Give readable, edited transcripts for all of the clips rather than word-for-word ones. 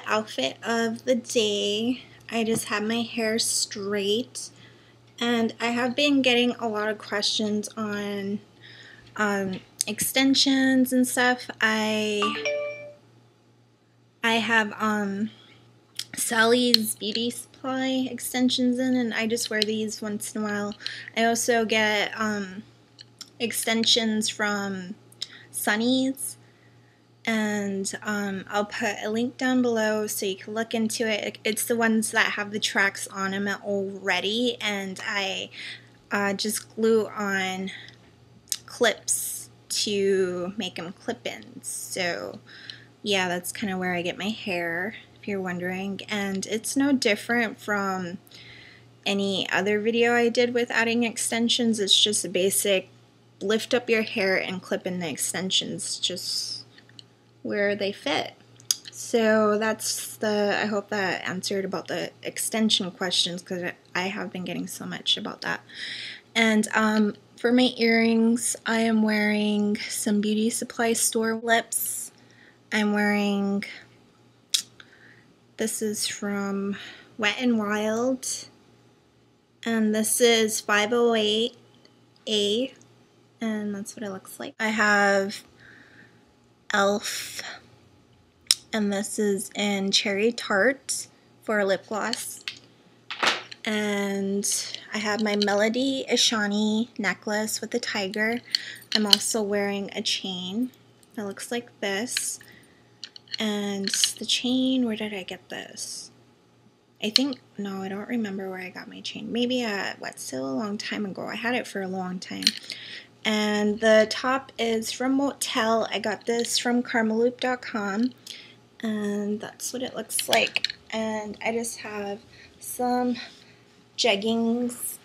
outfit of the day. I just have my hair straight, and I have been getting a lot of questions on extensions and stuff. I have Sally's Beauty Supply extensions in, and I just wear these once in a while. I also get extensions from Sunny's, and I'll put a link down below so you can look into it. It's the ones that have the tracks on them already, and I just glue on clips to make them clip-ins. So yeah, that's kind of where I get my hair, if you're wondering, and it's no different from any other video I did with adding extensions. It's just a basic lift up your hair and clip in the extensions just where they fit. So that's I hope that answered about the extension questions, because I have been getting so much about that. And for my earrings, I am wearing some Beauty Supply Store lips. I'm wearing, this is from Wet n Wild, and this is 508A, and that's what it looks like. I have e.l.f., and this is in Cherry Tart for a lip gloss. And I have my Melody Ishani necklace with a tiger. I'm also wearing a chain that looks like this. And the chain, where did I get this? I think, no, I don't remember where I got my chain. Maybe still a long time ago. I had it for a long time. And the top is from Motel. I got this from karmaloop.com, and that's what it looks like. And I just have some jeggings,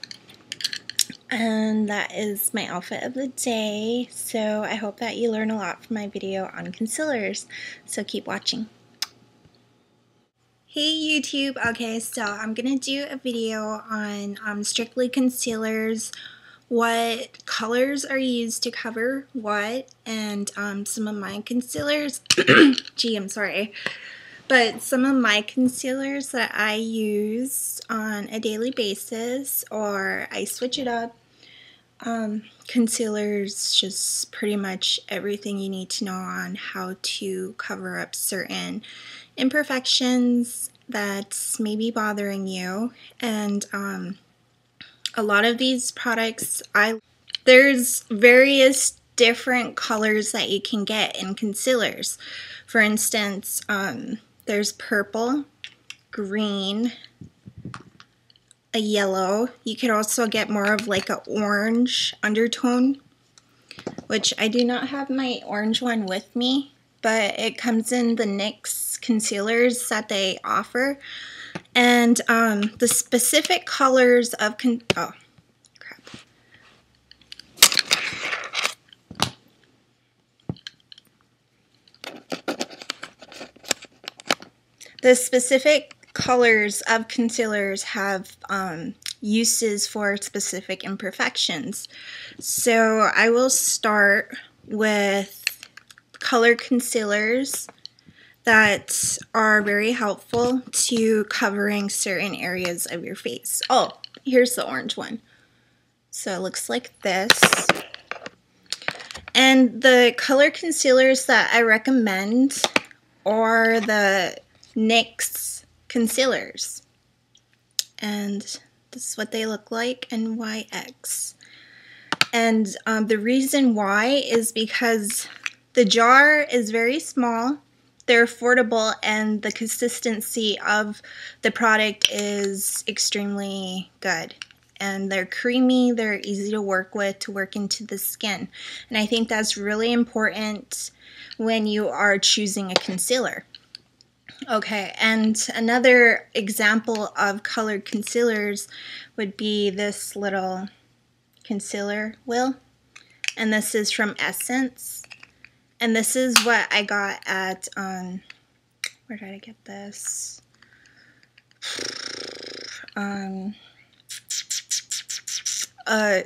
and that is my outfit of the day. So I hope that you learn a lot from my video on concealers, so keep watching. Hey YouTube, okay, so I'm gonna do a video on strictly concealers, what colors are used to cover what, and some of my concealers, gee, I'm sorry, but some of my concealers that I use on a daily basis, or I switch it up. Concealers, just pretty much everything you need to know on how to cover up certain imperfections that's maybe bothering you. And a lot of these products, there's various different colors that you can get in concealers. For instance, there's purple, green, a yellow. You could also get more of like an orange undertone, which I do not have my orange one with me, but it comes in the NYX concealers that they offer. And the specific colors of the specific colors of concealers have uses for specific imperfections. So I will start with color concealers that are very helpful to covering certain areas of your face. Oh, here's the orange one. So it looks like this. And the color concealers that I recommend are the NYX concealers. And this is what they look like in YX. And the reason why is because the jar is very small, they're affordable, and the consistency of the product is extremely good. And they're creamy, they're easy to work with, to work into the skin. And I think that's really important when you are choosing a concealer. Okay, and another example of colored concealers would be this little concealer wheel, and this is from Essence, and this is what I got at where did I get this? A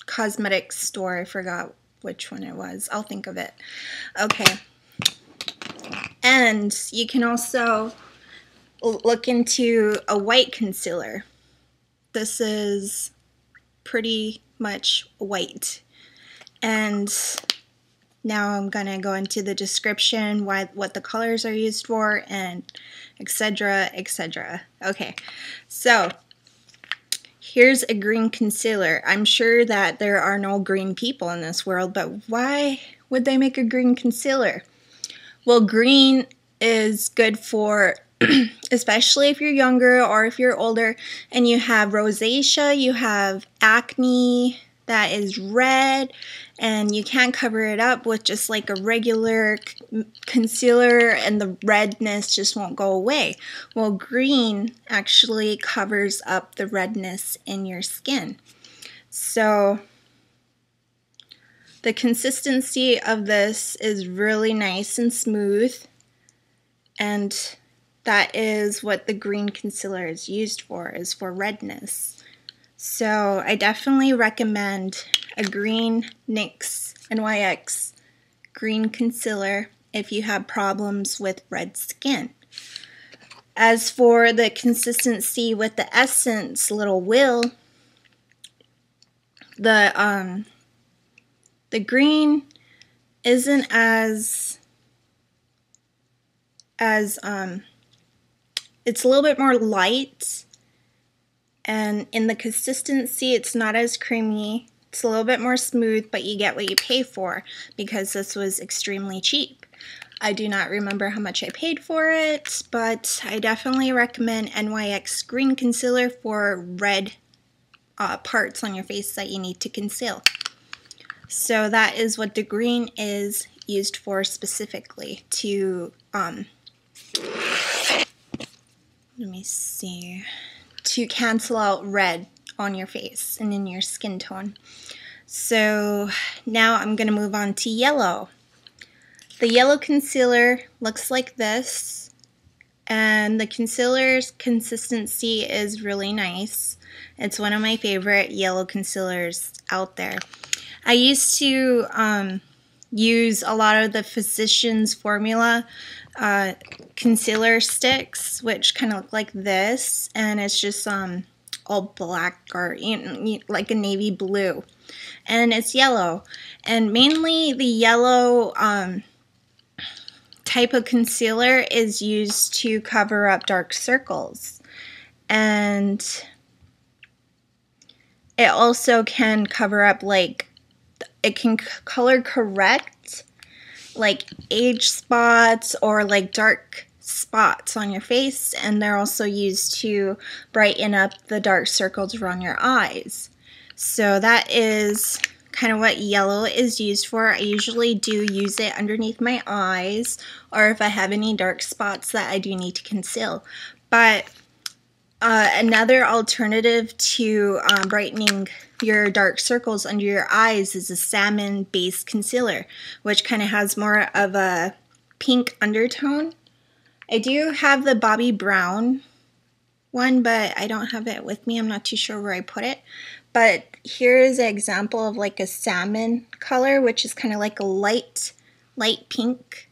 cosmetics store. I forgot which one it was. I'll think of it. Okay. And you can also look into a white concealer. This is pretty much white. And now I'm gonna go into the description, what the colors are used for, and etc, etc. Okay, so here's a green concealer. I'm sure that there are no green people in this world, but why would they make a green concealer? Well, green is good for, especially if you're younger or if you're older and you have rosacea, you have acne that is red, and you can't cover it up with just like a regular concealer and the redness just won't go away. Well, green actually covers up the redness in your skin. So the consistency of this is really nice and smooth, and that is what the green concealer is used for, is for redness. So I definitely recommend a green NYX NYX green concealer if you have problems with red skin. As for the consistency with the Essence Little Wheel, the green isn't as it's a little bit more light, and in the consistency it's not as creamy. It's a little bit more smooth, but you get what you pay for because this was extremely cheap. I do not remember how much I paid for it, but I definitely recommend NYX green concealer for red parts on your face that you need to conceal. So that is what the green is used for specifically, to let me see, to cancel out red on your face and in your skin tone. So now I'm going to move on to yellow. The yellow concealer looks like this, and the concealer's consistency is really nice. It's one of my favorite yellow concealers out there. I used to use a lot of the Physicians Formula concealer sticks, which kind of look like this, and it's just all black or like a navy blue, and it's yellow, and mainly the yellow type of concealer is used to cover up dark circles, and it also can cover up, like, it can color correct like age spots or like dark spots on your face, and they're also used to brighten up the dark circles around your eyes. So that is kind of what yellow is used for. I usually do use it underneath my eyes, or if I have any dark spots that I do need to conceal. But another alternative to brightening your dark circles under your eyes is a salmon based concealer, which kind of has more of a pink undertone. I do have the Bobbi Brown one, but I don't have it with me. I'm not too sure where I put it. But here is an example of like a salmon color, which is kind of like a light pink.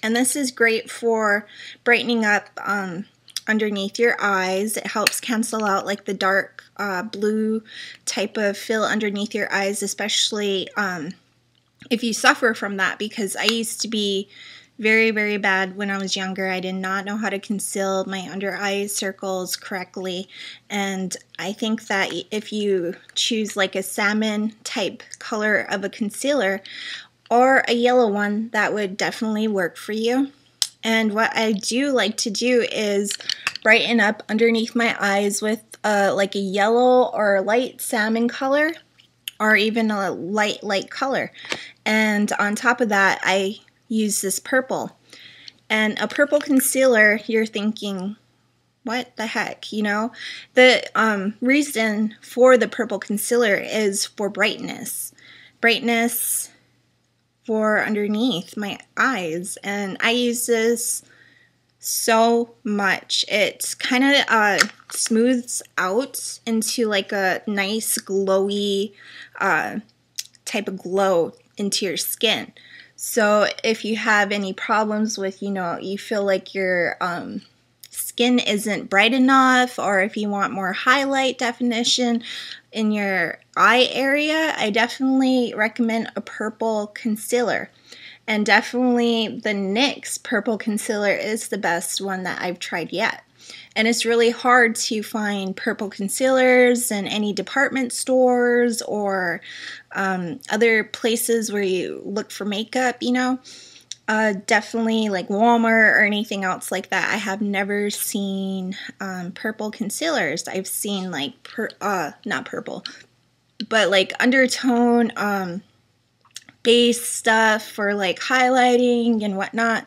And this is great for brightening up underneath your eyes. It helps cancel out like the dark blue type of fill underneath your eyes, especially if you suffer from that, because I used to be very, very bad when I was younger. I did not know how to conceal my under eye circles correctly, and I think that if you choose like a salmon type color of a concealer or a yellow one, that would definitely work for you. And what I do like to do is brighten up underneath my eyes with like a yellow or light salmon color, or even a light color. And on top of that, I use this purple. And a purple concealer, you're thinking, what the heck, you know? The reason for the purple concealer is for brightness. Brightness for underneath my eyes. And I use this so much. It kind of smooths out into like a nice glowy type of glow into your skin. So if you have any problems with, you feel like your skin isn't bright enough, or if you want more highlight definition in your eye area, I definitely recommend a purple concealer. And definitely the NYX purple concealer is the best one that I've tried yet. And it's really hard to find purple concealers in any department stores or other places where you look for makeup, definitely like Walmart or anything else like that. I have never seen purple concealers. I've seen like, not purple, but like undertone base stuff for like highlighting and whatnot.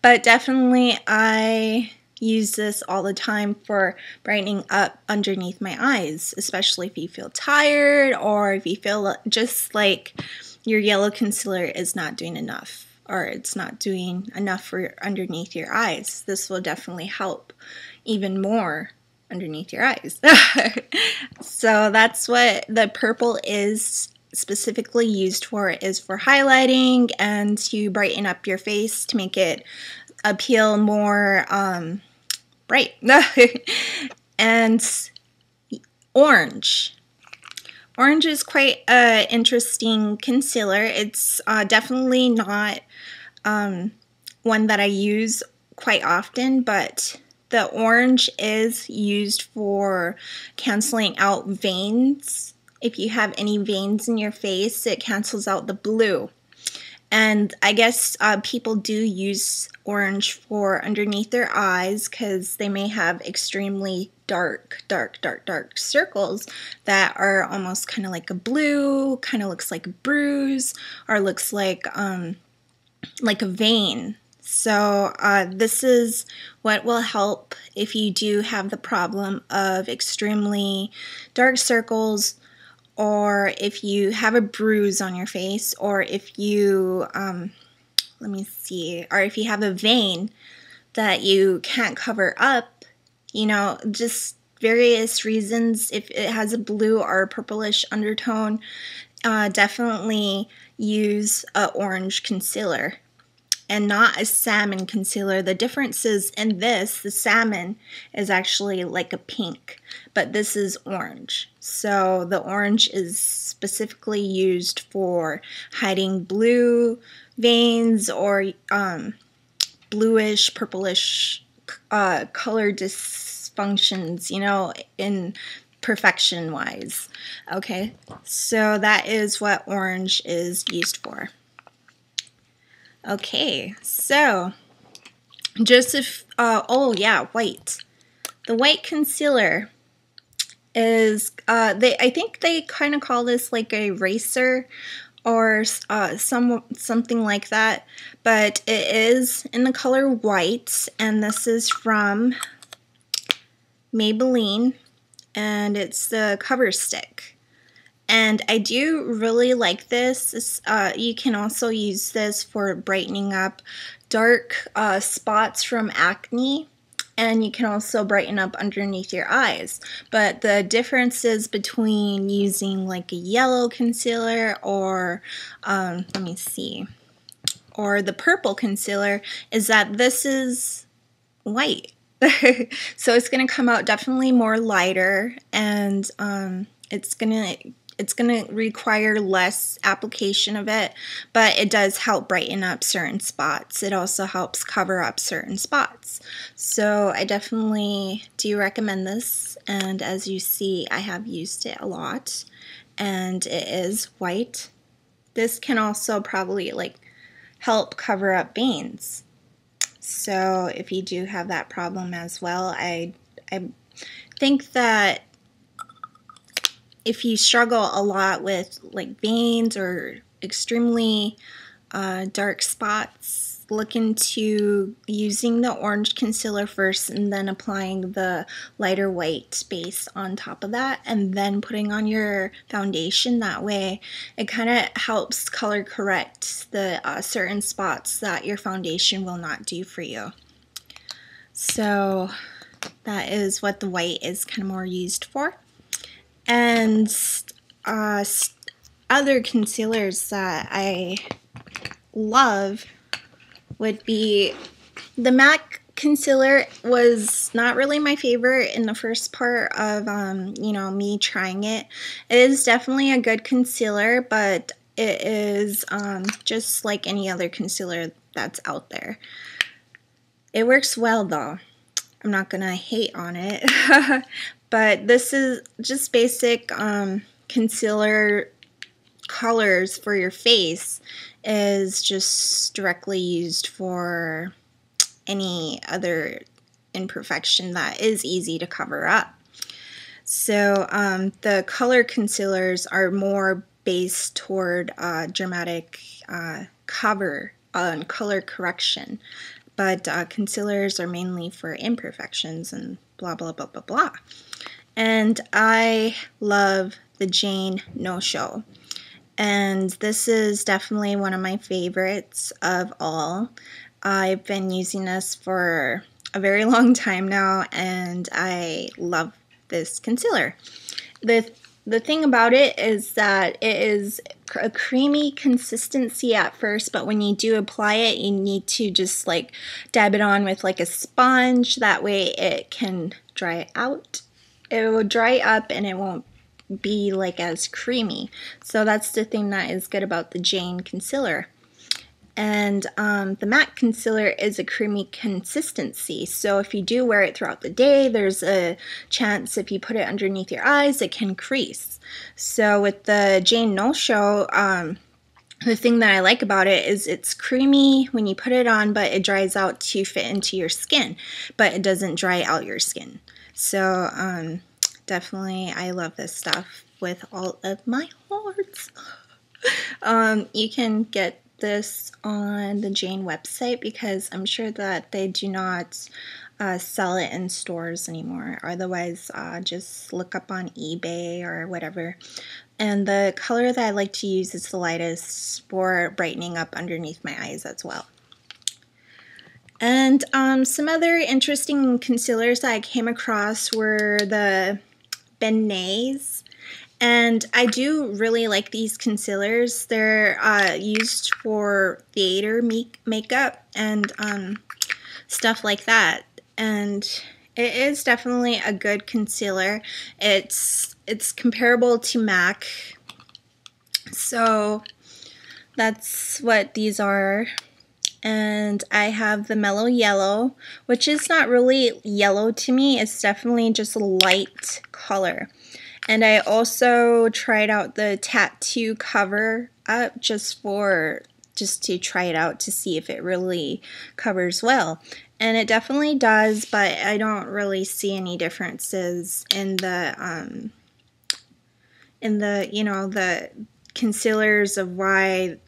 But definitely I use this all the time for brightening up underneath my eyes, especially if you feel tired or if you feel just like your yellow concealer is not doing enough, or it's not doing enough for underneath your eyes. This will definitely help even more underneath your eyes. So that's what the purple is specifically used for, is for highlighting and to brighten up your face to make it appeal more bright. And orange is quite an interesting concealer. It's definitely not one that I use quite often, but the orange is used for canceling out veins. If you have any veins in your face, it cancels out the blue. And I guess people do use orange for underneath their eyes because they may have extremely dark circles that are almost kind of like a blue, kind of looks like a bruise, or looks like a vein. So this is what will help if you do have the problem of extremely dark circles, or if you have a bruise on your face, or if you, or if you have a vein that you can't cover up, just various reasons. If it has a blue or a purplish undertone, definitely use an orange concealer and not a salmon concealer. The difference is in this, the salmon is actually like a pink, but this is orange. So the orange is specifically used for hiding blue veins or bluish, purplish color dysfunctions, in perfection wise. Okay, so that is what orange is used for. Okay, so just white. The white concealer is, I think they kind of call this like a eraser or something like that, but it is in the color white, and this is from Maybelline, and it's the cover stick. And I do really like this. You can also use this for brightening up dark spots from acne, and you can also brighten up underneath your eyes. But the differences between using like a yellow concealer or, or the purple concealer is that this is white. So it's going to come out definitely more lighter, and it's going to require less application of it, but it does help brighten up certain spots. It also helps cover up certain spots. So I definitely do recommend this, and as you see, I have used it a lot, and it is white. This can also probably help cover up veins. So if you do have that problem as well, I think that if you struggle a lot with veins or extremely dark spots, look into using the orange concealer first and then applying the lighter white base on top of that and then putting on your foundation. That way it kind of helps color correct the certain spots that your foundation will not do for you. So that is what the white is kind of more used for. And other concealers that I love would be the MAC concealer. Was not really my favorite in the first part of you know, me trying it. It is definitely a good concealer, but it is just like any other concealer that's out there. It works well though. I'm not gonna hate on it. But this is just basic concealer colors for your face, is just directly used for any other imperfection that is easy to cover up. So the color concealers are more based toward dramatic cover on color correction, but concealers are mainly for imperfections and blah blah blah blah blah. And I love the Jane No Show, and this is definitely one of my favorites of all. I've been using this for a very long time now, and I love this concealer. The thing about it is that it is a creamy consistency at first, but when you do apply it, you need to just like dab it on with like a sponge. That way it can dry out. It will dry up and it won't be like as creamy. So that's the thing that is good about the Jane concealer. And the MAC concealer is a creamy consistency, so if you do wear it throughout the day, there's a chance if you put it underneath your eyes, it can crease. So with the Jane No Show, the thing that I like about it is it's creamy when you put it on, but it dries out to fit into your skin, but it doesn't dry out your skin. So definitely I love this stuff with all of my hearts. You can get this on the Jane website, because I'm sure that they do not sell it in stores anymore. Otherwise, just look up on eBay or whatever. And the color that I like to use is the lightest for brightening up underneath my eyes as well. And some other interesting concealers that I came across were the Benet's. And I do really like these concealers. They're used for theater makeup and stuff like that. And it is definitely a good concealer. It's comparable to MAC. So that's what these are. And I have the Mellow Yellow, which is not really yellow to me. It's definitely just a light color. And I also tried out the Tattoo Cover Up just to try it out to see if it really covers well. And it definitely does, but I don't really see any differences in the you know, the concealers of why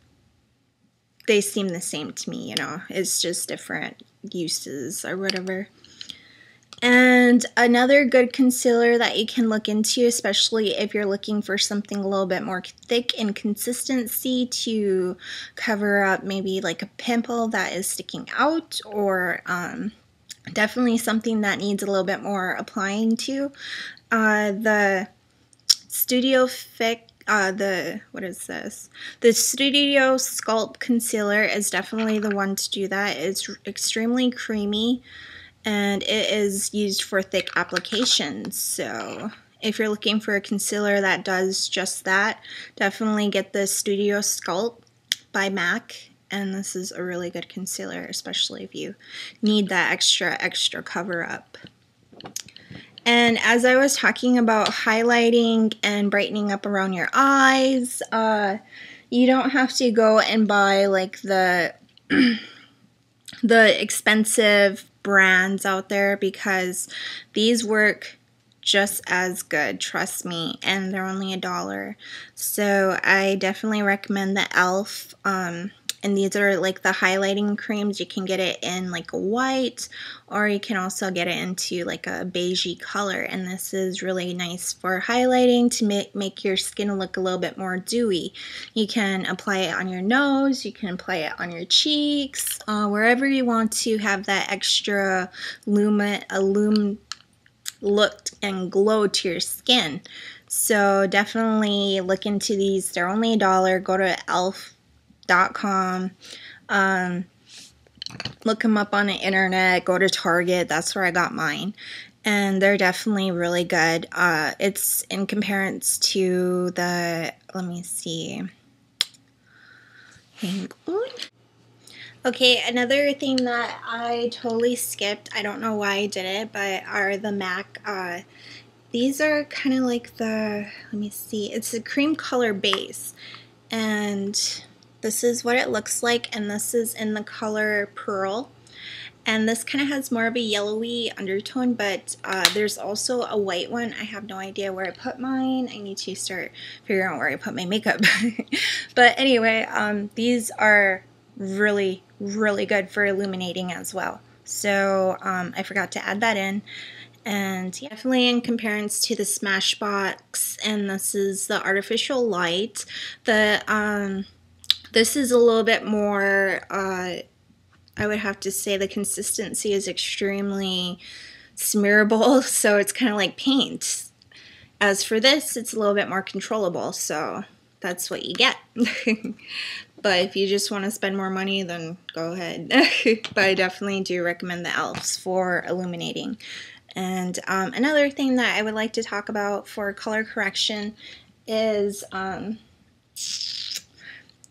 they seem the same to me, you know. It's just different uses or whatever. And another good concealer that you can look into, especially if you're looking for something a little bit more thick in consistency to cover up maybe like a pimple that is sticking out, or definitely something that needs a little bit more applying to. The Studio Fix, what is this? The Studio Sculpt Concealer is definitely the one to do that. It's extremely creamy, and it is used for thick applications. So if you're looking for a concealer that does just that, definitely get the Studio Sculpt by MAC. And this is a really good concealer, especially if you need that extra cover up. And as I was talking about highlighting and brightening up around your eyes, you don't have to go and buy like the expensive brands out there, because these work just as good, trust me, and they're only $1. So I definitely recommend the e.l.f. And these are like the highlighting creams. You can get it in like a white, or you can also get it into like a beigey color, and this is really nice for highlighting to make your skin look a little bit more dewy. You can apply it on your nose, you can apply it on your cheeks, wherever you want to have that extra look and glow to your skin. So definitely look into these. They're only $1. Go to e.l.f. OOTD.com. Look them up on the internet, go to Target, that's where I got mine. And they're definitely really good. It's in comparison to the, let me see. Hang on. Okay, another thing that I totally skipped, I don't know why I did it, but are the MAC. These are kind of like the, let me see, it's a cream color base. And this is what it looks like, and this is in the color Pearl. And this kind of has more of a yellowy undertone, but there's also a white one. I have no idea where I put mine. I need to start figuring out where I put my makeup. But anyway, these are really, really good for illuminating as well. So I forgot to add that in. And yeah, definitely in comparison to the Smashbox, and this is the Artificial Light. The this is a little bit more, I would have to say the consistency is extremely smearable, so it's kind of like paint. As for this, it's a little bit more controllable, so that's what you get. But if you just want to spend more money, then go ahead. But I definitely do recommend the e.l.f.'s for illuminating. And another thing that I would like to talk about for color correction is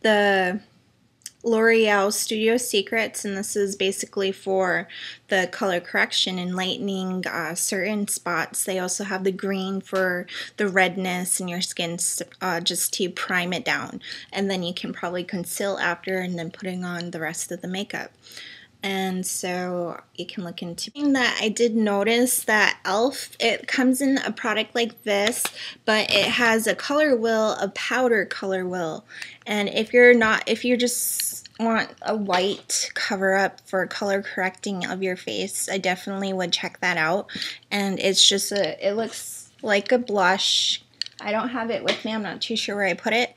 the L'Oreal Studio Secrets, and this is basically for the color correction and lightening certain spots. They also have the green for the redness in your skin, just to prime it down, and then you can probably conceal after and then putting on the rest of the makeup. And so you can look into that. I did notice that e.l.f., it comes in a product like this, but it has a color wheel, a powder color wheel. And if you just want a white cover up for color correcting of your face, I definitely would check that out. And it's just it looks like a blush. I don't have it with me, I'm not too sure where I put it,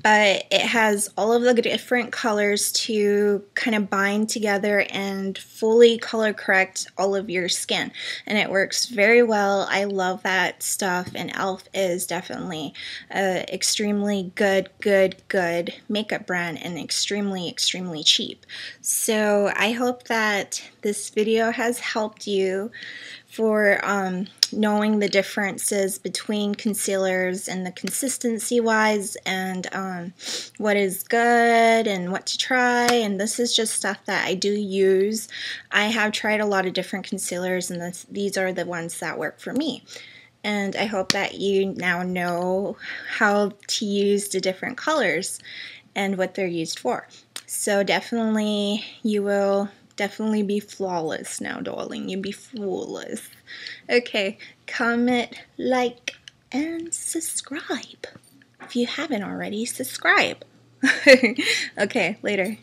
but it has all of the different colors to kind of bind together and fully color correct all of your skin, and it works very well. I love that stuff, and e.l.f. is definitely an extremely good makeup brand, and extremely cheap. So I hope that this video has helped you for knowing the differences between concealers and the consistency wise, and what is good and what to try. And this is just stuff that I do use. I have tried a lot of different concealers, and these are the ones that work for me. And I hope that you now know how to use the different colors and what they're used for. So definitely you will definitely be flawless now, darling. You'll be flawless. Okay, comment, like, and subscribe. If you haven't already, subscribe. Okay, later.